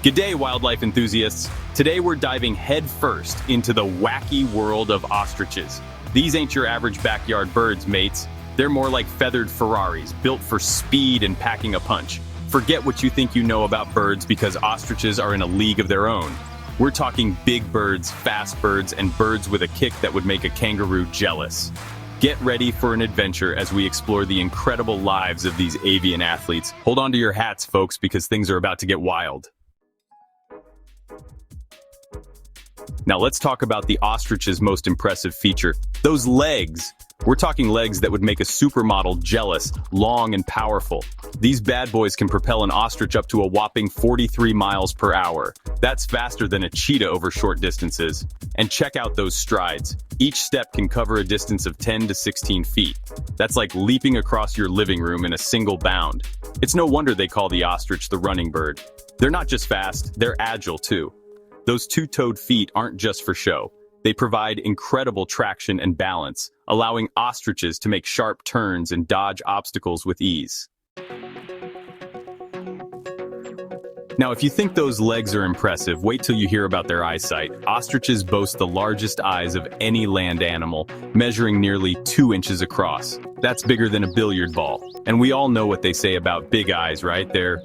G'day, wildlife enthusiasts. Today we're diving headfirst into the wacky world of ostriches. These ain't your average backyard birds, mates. They're more like feathered Ferraris, built for speed and packing a punch. Forget what you think you know about birds because ostriches are in a league of their own. We're talking big birds, fast birds, and birds with a kick that would make a kangaroo jealous. Get ready for an adventure as we explore the incredible lives of these avian athletes. Hold on to your hats, folks, because things are about to get wild. Now let's talk about the ostrich's most impressive feature, those legs. We're talking legs that would make a supermodel jealous, long and powerful. These bad boys can propel an ostrich up to a whopping 43 miles per hour. That's faster than a cheetah over short distances. And check out those strides. Each step can cover a distance of 10 to 16 feet. That's like leaping across your living room in a single bound. It's no wonder they call the ostrich the running bird. They're not just fast, they're agile too. Those two-toed feet aren't just for show. They provide incredible traction and balance, allowing ostriches to make sharp turns and dodge obstacles with ease. Now, if you think those legs are impressive, wait till you hear about their eyesight. Ostriches boast the largest eyes of any land animal, measuring nearly 2 inches across. That's bigger than a billiard ball. And we all know what they say about big eyes, right? They're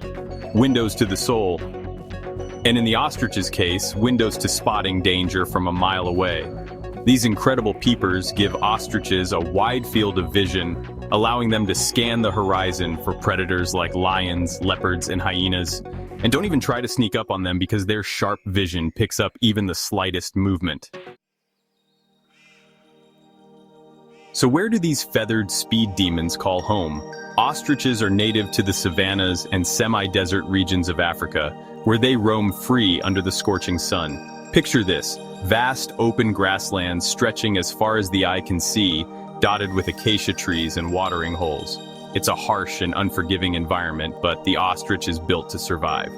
windows to the soul. And in the ostrich's case, windows to spotting danger from a mile away. These incredible peepers give ostriches a wide field of vision, allowing them to scan the horizon for predators like lions, leopards, and hyenas. And don't even try to sneak up on them because their sharp vision picks up even the slightest movement. So where do these feathered speed demons call home? Ostriches are native to the savannas and semi-desert regions of Africa, where they roam free under the scorching sun. Picture this, vast open grasslands stretching as far as the eye can see, dotted with acacia trees and watering holes. It's a harsh and unforgiving environment, but the ostrich is built to survive.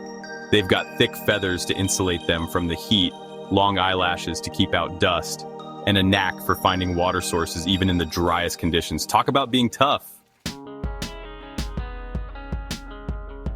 They've got thick feathers to insulate them from the heat, long eyelashes to keep out dust, and a knack for finding water sources even in the driest conditions. Talk about being tough.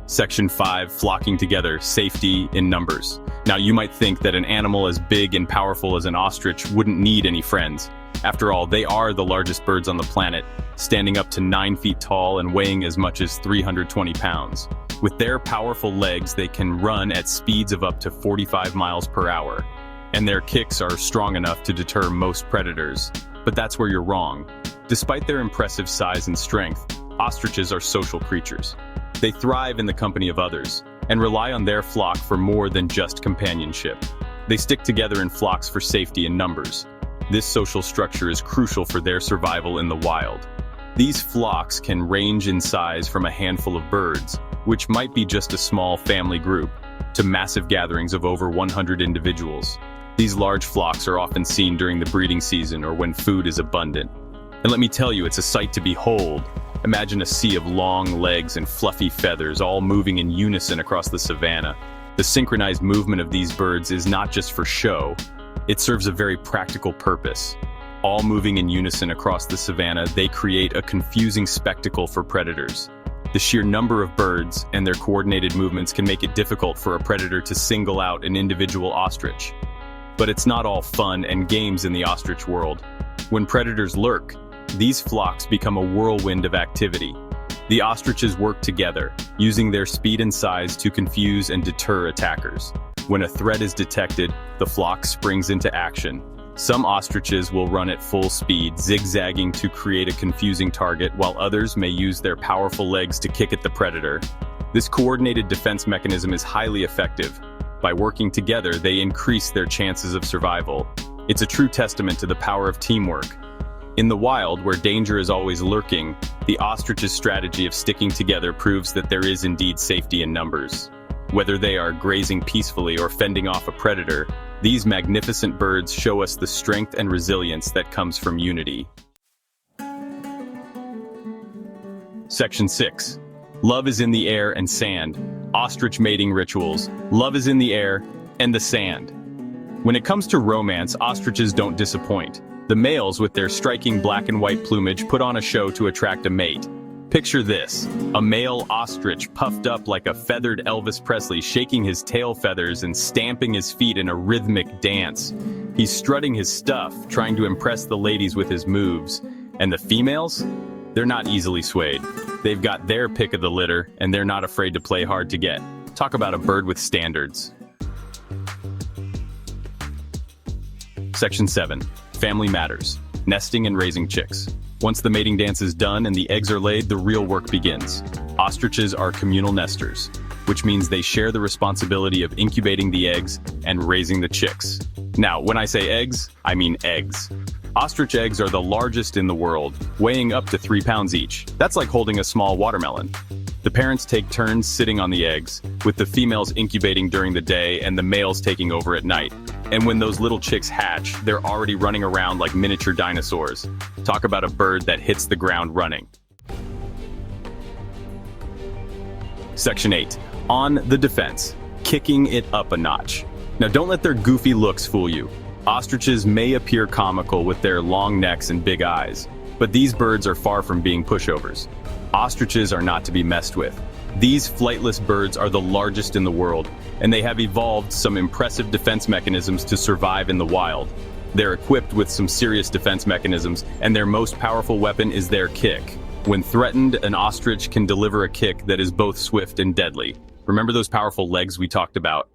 Section 5, flocking together, safety in numbers. Now you might think that an animal as big and powerful as an ostrich wouldn't need any friends. After all, they are the largest birds on the planet, standing up to 9 feet tall and weighing as much as 320 pounds. With their powerful legs, they can run at speeds of up to 45 miles per hour. And their kicks are strong enough to deter most predators. But that's where you're wrong. Despite their impressive size and strength, ostriches are social creatures. They thrive in the company of others, and rely on their flock for more than just companionship. They stick together in flocks for safety in numbers. This social structure is crucial for their survival in the wild. These flocks can range in size from a handful of birds, which might be just a small family group, to massive gatherings of over 100 individuals. These large flocks are often seen during the breeding season or when food is abundant. And let me tell you, it's a sight to behold. Imagine a sea of long legs and fluffy feathers all moving in unison across the savanna. The synchronized movement of these birds is not just for show, it serves a very practical purpose. All moving in unison across the savanna, they create a confusing spectacle for predators. The sheer number of birds and their coordinated movements can make it difficult for a predator to single out an individual ostrich. But it's not all fun and games in the ostrich world. When predators lurk, these flocks become a whirlwind of activity. The ostriches work together, using their speed and size to confuse and deter attackers. When a threat is detected, the flock springs into action. Some ostriches will run at full speed, zigzagging to create a confusing target, while others may use their powerful legs to kick at the predator. This coordinated defense mechanism is highly effective. By working together, they increase their chances of survival. It's a true testament to the power of teamwork. In the wild, where danger is always lurking, the ostrich's strategy of sticking together proves that there is indeed safety in numbers. Whether they are grazing peacefully or fending off a predator, these magnificent birds show us the strength and resilience that comes from unity. Section 6. Love is in the air and sand. Ostrich mating rituals. Love is in the air and the sand. When it comes to romance, ostriches don't disappoint. The males, with their striking black and white plumage, put on a show to attract a mate. Picture this, a male ostrich puffed up like a feathered Elvis Presley, shaking his tail feathers and stamping his feet in a rhythmic dance. He's strutting his stuff, trying to impress the ladies with his moves. And the females? They're not easily swayed. They've got their pick of the litter, and they're not afraid to play hard to get. Talk about a bird with standards. Section 7. Family matters. Nesting and raising chicks. Once the mating dance is done and the eggs are laid, the real work begins. Ostriches are communal nesters, which means they share the responsibility of incubating the eggs and raising the chicks. Now, when I say eggs, I mean eggs. Ostrich eggs are the largest in the world, weighing up to 3 pounds each. That's like holding a small watermelon. The parents take turns sitting on the eggs, with the females incubating during the day and the males taking over at night. And when those little chicks hatch, they're already running around like miniature dinosaurs. Talk about a bird that hits the ground running. Section 8. On the defense. Kicking it up a notch. Now don't let their goofy looks fool you. Ostriches may appear comical with their long necks and big eyes, but these birds are far from being pushovers. Ostriches are not to be messed with. These flightless birds are the largest in the world, and they have evolved some impressive defense mechanisms to survive in the wild. They're equipped with some serious defense mechanisms, and their most powerful weapon is their kick. When threatened, an ostrich can deliver a kick that is both swift and deadly. Remember those powerful legs we talked about?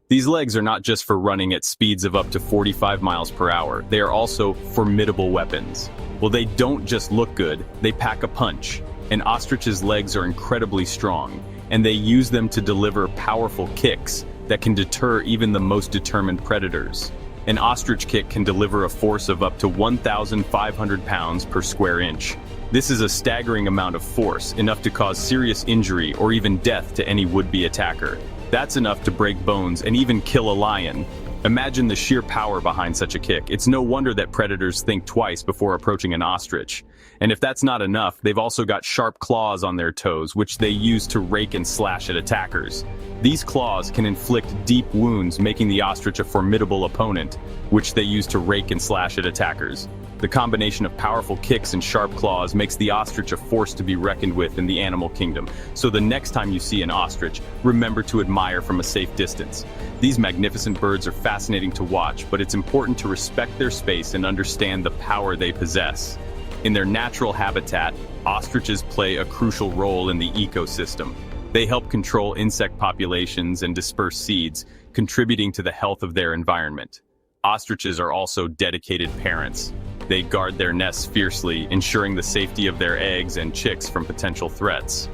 These legs are not just for running at speeds of up to 45 miles per hour. They are also formidable weapons. Well, they don't just look good, they pack a punch. An ostrich's legs are incredibly strong, and they use them to deliver powerful kicks that can deter even the most determined predators. An ostrich kick can deliver a force of up to 1,500 pounds per square inch. This is a staggering amount of force, enough to cause serious injury or even death to any would-be attacker. That's enough to break bones and even kill a lion. Imagine the sheer power behind such a kick. It's no wonder that predators think twice before approaching an ostrich. And if that's not enough, they've also got sharp claws on their toes, which they use to rake and slash at attackers. These claws can inflict deep wounds, making the ostrich a formidable opponent, which they use to rake and slash at attackers. The combination of powerful kicks and sharp claws makes the ostrich a force to be reckoned with in the animal kingdom. So the next time you see an ostrich, remember to admire from a safe distance. These magnificent birds are fascinating to watch, but it's important to respect their space and understand the power they possess. In their natural habitat, ostriches play a crucial role in the ecosystem. They help control insect populations and disperse seeds, contributing to the health of their environment. Ostriches are also dedicated parents. They guard their nests fiercely, ensuring the safety of their eggs and chicks from potential threats.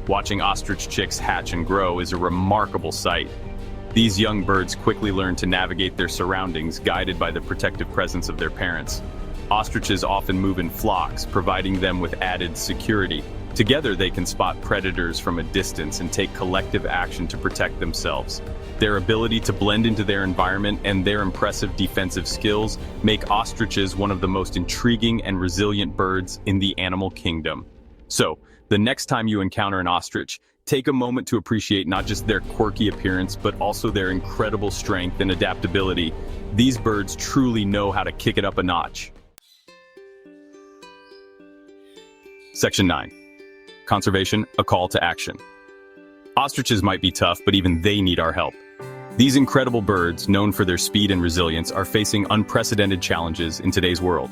Watching ostrich chicks hatch and grow is a remarkable sight. These young birds quickly learn to navigate their surroundings, guided by the protective presence of their parents. Ostriches often move in flocks, providing them with added security. Together, they can spot predators from a distance and take collective action to protect themselves. Their ability to blend into their environment and their impressive defensive skills make ostriches one of the most intriguing and resilient birds in the animal kingdom. So, the next time you encounter an ostrich, take a moment to appreciate not just their quirky appearance, but also their incredible strength and adaptability. These birds truly know how to kick it up a notch. Section 9. Conservation, a call to action. Ostriches might be tough, but even they need our help. These incredible birds, known for their speed and resilience, are facing unprecedented challenges in today's world.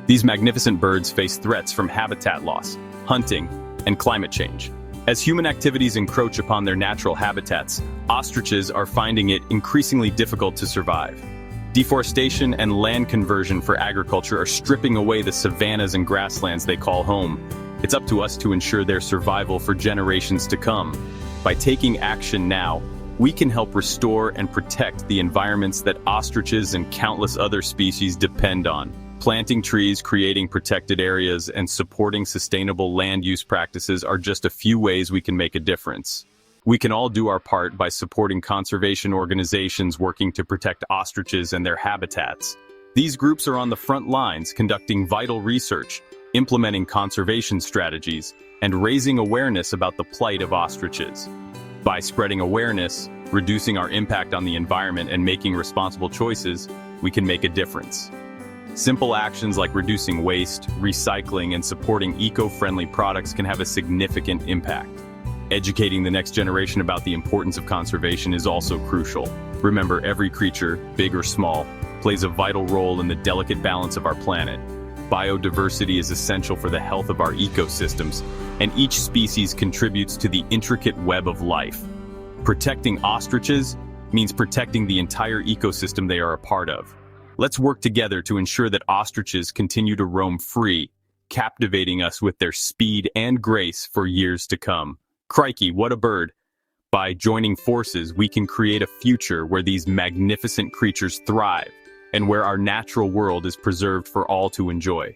These magnificent birds face threats from habitat loss, hunting, and climate change. As human activities encroach upon their natural habitats, ostriches are finding it increasingly difficult to survive. Deforestation and land conversion for agriculture are stripping away the savannas and grasslands they call home. It's up to us to ensure their survival for generations to come. By taking action now, we can help restore and protect the environments that ostriches and countless other species depend on. Planting trees, creating protected areas, and supporting sustainable land use practices are just a few ways we can make a difference. We can all do our part by supporting conservation organizations working to protect ostriches and their habitats. These groups are on the front lines, conducting vital research, implementing conservation strategies, and raising awareness about the plight of ostriches. By spreading awareness, reducing our impact on the environment, and making responsible choices, we can make a difference. Simple actions like reducing waste, recycling, and supporting eco-friendly products can have a significant impact. Educating the next generation about the importance of conservation is also crucial. Remember, every creature, big or small, plays a vital role in the delicate balance of our planet. Biodiversity is essential for the health of our ecosystems, and each species contributes to the intricate web of life. Protecting ostriches means protecting the entire ecosystem they are a part of. Let's work together to ensure that ostriches continue to roam free, captivating us with their speed and grace for years to come. Crikey, what a bird! By joining forces, we can create a future where these magnificent creatures thrive and where our natural world is preserved for all to enjoy.